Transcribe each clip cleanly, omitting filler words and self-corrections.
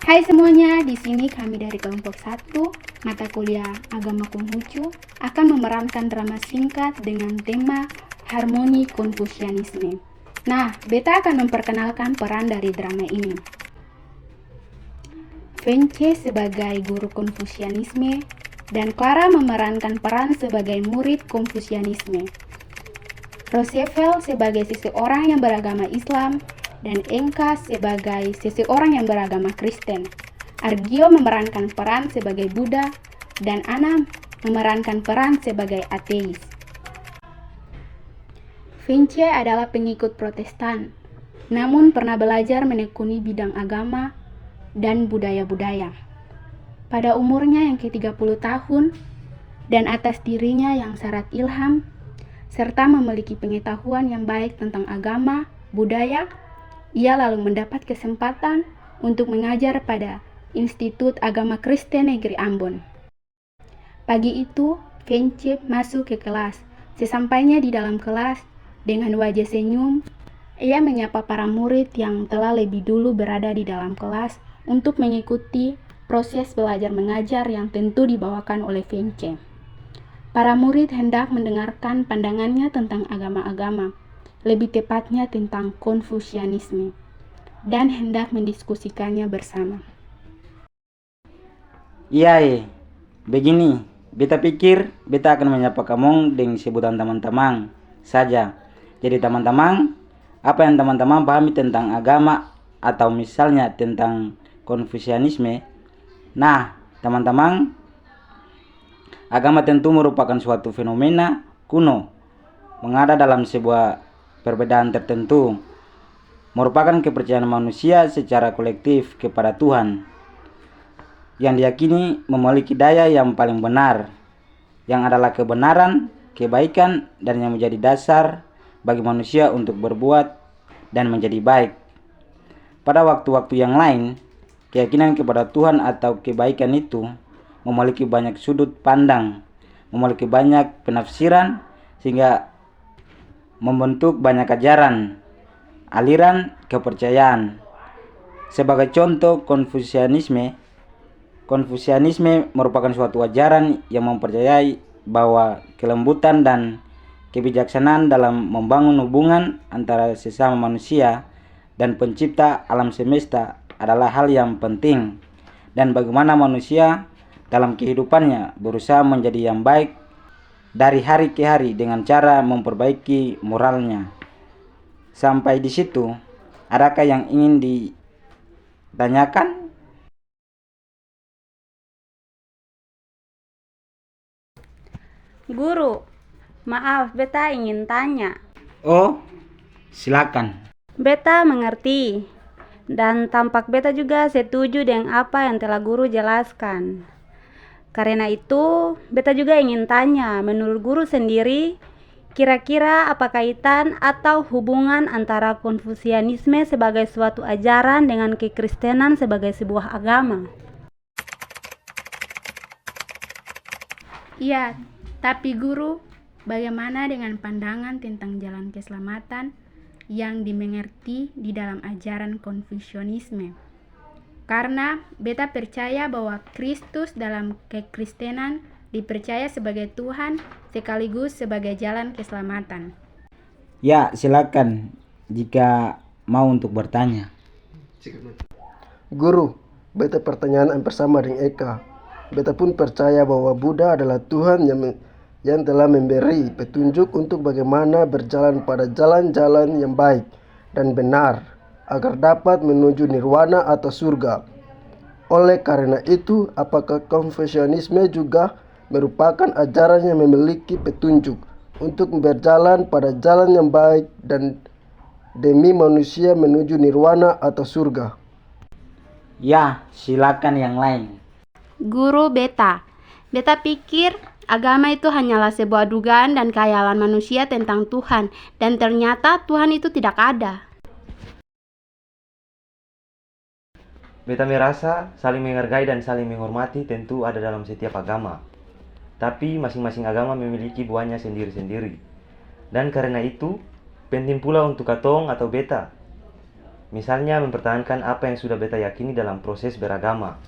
Hai semuanya, di sini kami dari kelompok 1, mata kuliah Agama Konghucu, akan memerankan drama singkat dengan tema Harmoni Konfusianisme. Nah, beta akan memperkenalkan peran dari drama ini. Fenche sebagai guru Konfusianisme dan Clara memerankan peran sebagai murid Konfusianisme. Roosevelt sebagai seseorang yang beragama Islam dan Enka sebagai seseorang yang beragama Kristen. Argio memerankan peran sebagai Buddha dan Anna memerankan peran sebagai ateis. Fenche adalah pengikut Protestan, namun pernah belajar menekuni bidang agama dan budaya-budaya. Pada umurnya yang ke-30 tahun dan atas dirinya yang syarat ilham, serta memiliki pengetahuan yang baik tentang agama, budaya, ia lalu mendapat kesempatan untuk mengajar pada Institut Agama Kristen Negeri Ambon. Pagi itu, Fenche masuk ke kelas. Sesampainya di dalam kelas, dengan wajah senyum, ia menyapa para murid yang telah lebih dulu berada di dalam kelas untuk mengikuti proses belajar mengajar yang tentu dibawakan oleh Fenche. Para murid hendak mendengarkan pandangannya tentang agama-agama, lebih tepatnya tentang Konfusianisme, dan hendak mendiskusikannya bersama. Iya, begini, beta pikir beta akan menyapa kamu dengan sebutan teman-teman saja. Jadi teman-teman, apa yang teman-teman pahami tentang agama atau misalnya tentang Konfusianisme? Nah, teman-teman, agama tentu merupakan suatu fenomena kuno, mengada dalam sebuah perbedaan tertentu, merupakan kepercayaan manusia secara kolektif kepada Tuhan, yang diyakini memiliki daya yang paling benar, yang adalah kebenaran, kebaikan, dan yang menjadi dasar bagi manusia untuk berbuat dan menjadi baik. Pada waktu-waktu yang lain, keyakinan kepada Tuhan atau kebaikan itu memiliki banyak sudut pandang, memiliki banyak penafsiran, sehingga membentuk banyak ajaran, aliran kepercayaan. Sebagai contoh, Konfusianisme merupakan suatu ajaran yang mempercayai bahwa kelembutan dan kebijaksanaan dalam membangun hubungan antara sesama manusia dan pencipta alam semesta adalah hal yang penting, dan bagaimana manusia dalam kehidupannya berusaha menjadi yang baik dari hari ke hari dengan cara memperbaiki moralnya. Sampai di situ, adakah yang ingin ditanyakan? Guru, maaf, beta ingin tanya. Oh, silakan. Beta mengerti, dan tampak beta juga setuju dengan apa yang telah guru jelaskan. Karena itu, beta juga ingin tanya, menurut guru sendiri, kira-kira apa kaitan atau hubungan antara Konfusianisme sebagai suatu ajaran dengan kekristenan sebagai sebuah agama? Iya, tapi guru, bagaimana dengan pandangan tentang jalan keselamatan yang dimengerti di dalam ajaran Konfusianisme? Karena beta percaya bahwa Kristus dalam kekristenan dipercaya sebagai Tuhan sekaligus sebagai jalan keselamatan. Ya, silakan jika mau untuk bertanya. Guru, beta pertanyaan hampir sama dengan Eka. Beta pun percaya bahwa Buddha adalah Tuhan yang telah memberi petunjuk untuk bagaimana berjalan pada jalan-jalan yang baik dan benar agar dapat menuju nirwana atau surga. Oleh karena itu, apakah Konfusianisme juga merupakan ajaran yang memiliki petunjuk untuk berjalan pada jalan yang baik dan demi manusia menuju nirwana atau surga? Ya, silakan yang lain. Guru, beta pikir agama itu hanyalah sebuah dugaan dan khayalan manusia tentang Tuhan, dan ternyata Tuhan itu tidak ada. Beta merasa saling menghargai dan saling menghormati tentu ada dalam setiap agama. Tapi masing-masing agama memiliki buahnya sendiri-sendiri. Dan karena itu, penting pula untuk katong atau beta Misalnya mempertahankan apa yang sudah beta yakini dalam proses beragama.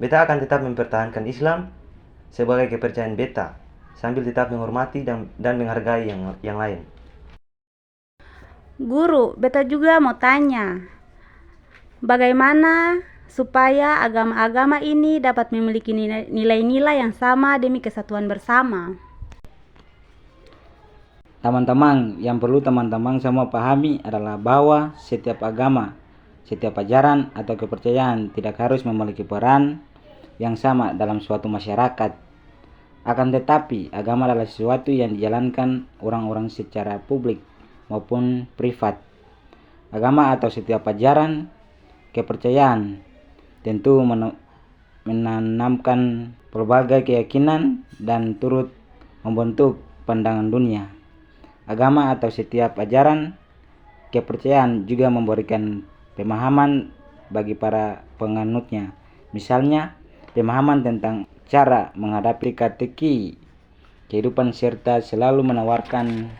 Beta akan tetap mempertahankan Islam sebagai kepercayaan beta, sambil tetap menghormati dan menghargai yang lain. Guru, beta juga mau tanya, bagaimana supaya agama-agama ini dapat memiliki nilai-nilai yang sama demi kesatuan bersama? Teman-teman, yang perlu teman-teman semua pahami adalah bahwa setiap agama, setiap ajaran atau kepercayaan tidak harus memiliki peran yang sama dalam suatu masyarakat. Akan tetapi, agama adalah sesuatu yang dijalankan orang-orang secara publik maupun privat. Agama atau setiap ajaran, kepercayaan tentu menanamkan berbagai keyakinan dan turut membentuk pandangan dunia. Agama atau setiap ajaran, kepercayaan juga memberikan pemahaman bagi para penganutnya. Misalnya, pemahaman tentang cara menghadapi teka-teki kehidupan serta selalu menawarkan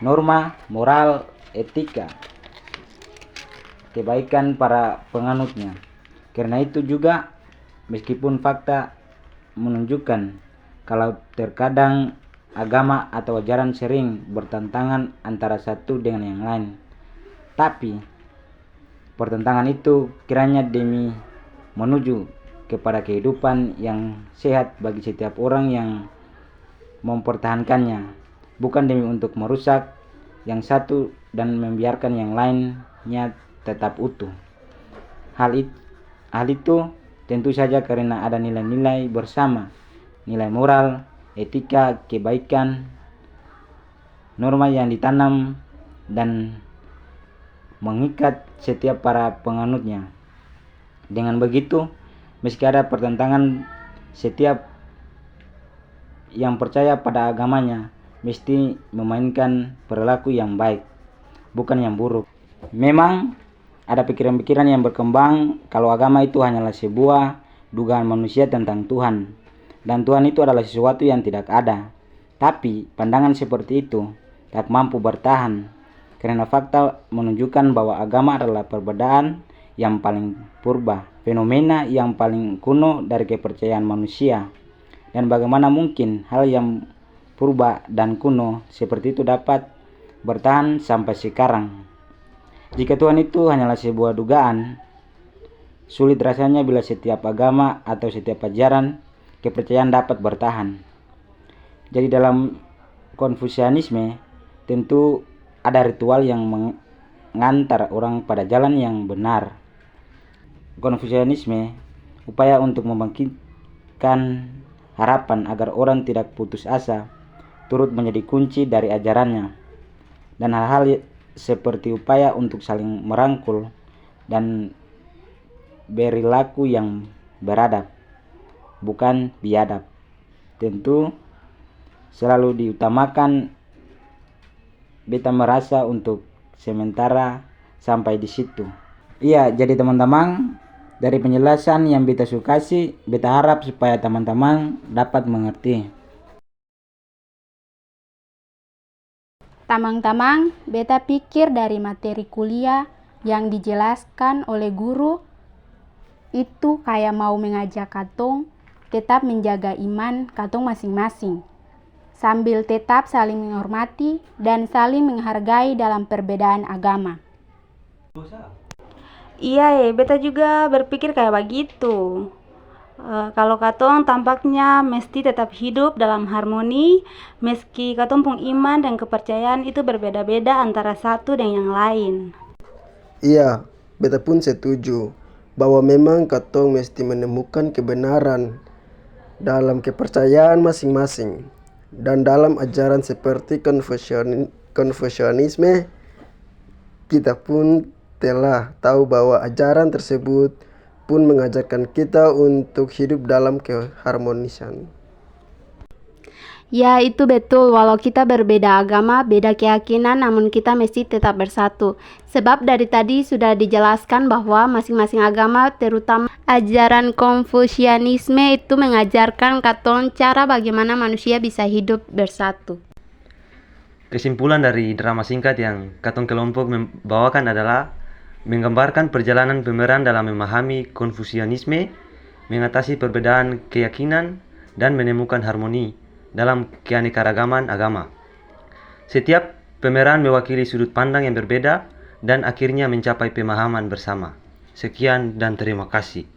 norma, moral, etika, kebaikan para penganutnya. Karena itu juga, meskipun fakta menunjukkan kalau terkadang agama atau ajaran sering bertentangan antara satu dengan yang lain, tapi pertentangan itu kiranya demi menuju kepada kehidupan yang sehat bagi setiap orang yang mempertahankannya, bukan demi untuk merusak yang satu dan membiarkan yang lainnya tetap utuh. Hal itu tentu saja karena ada nilai-nilai bersama, nilai moral, etika, kebaikan, norma yang ditanam dan mengikat setiap para penganutnya. Dengan begitu, meski ada pertentangan, setiap yang percaya pada agamanya mesti memainkan perilaku yang baik, bukan yang buruk. Memang ada pikiran-pikiran yang berkembang kalau agama itu hanyalah sebuah dugaan manusia tentang Tuhan, dan Tuhan itu adalah sesuatu yang tidak ada. Tapi pandangan seperti itu tak mampu bertahan, karena fakta menunjukkan bahwa agama adalah perbedaan yang paling purba, fenomena yang paling kuno dari kepercayaan manusia. Dan bagaimana mungkin hal yang purba dan kuno seperti itu dapat bertahan sampai sekarang? Jika Tuhan itu hanyalah sebuah dugaan, sulit rasanya bila setiap agama atau setiap ajaran kepercayaan dapat bertahan. Jadi dalam Konfusianisme tentu ada ritual yang mengantar orang pada jalan yang benar. Konfusianisme upaya untuk membangkitkan harapan agar orang tidak putus asa turut menjadi kunci dari ajarannya, dan hal-hal seperti upaya untuk saling merangkul dan perilaku yang beradab, bukan biadab, tentu selalu diutamakan. Beta merasa untuk sementara sampai di situ. Iya, jadi teman-teman, dari penjelasan yang beta sukasi, beta harap supaya teman-teman dapat mengerti. Tamang-tamang, beta pikir dari materi kuliah yang dijelaskan oleh guru itu kayak mau mengajak katong tetap menjaga iman katong masing-masing, sambil tetap saling menghormati dan saling menghargai dalam perbedaan agama. Iya, beta juga berpikir kayak begitu. Kalau katong tampaknya mesti tetap hidup dalam harmoni, meski katong pun iman dan kepercayaan itu berbeda-beda antara satu dan yang lain. Iya, beta pun setuju bahwa memang katong mesti menemukan kebenaran dalam kepercayaan masing-masing. Dan dalam ajaran seperti Konfusianisme, kita pun telah tahu bahwa ajaran tersebut pun mengajarkan kita untuk hidup dalam keharmonisan. Ya, itu betul. Walau kita berbeda agama, beda keyakinan, namun kita mesti tetap bersatu. Sebab dari tadi sudah dijelaskan bahwa masing-masing agama, terutama ajaran Konfusianisme, itu mengajarkan katong cara bagaimana manusia bisa hidup bersatu. Kesimpulan dari drama singkat yang katong kelompok membawakan adalah menggambarkan perjalanan pemeran dalam memahami Konfusianisme, mengatasi perbedaan keyakinan, dan menemukan harmoni dalam keanekaragaman agama. Setiap pemeran mewakili sudut pandang yang berbeda dan akhirnya mencapai pemahaman bersama. Sekian dan terima kasih.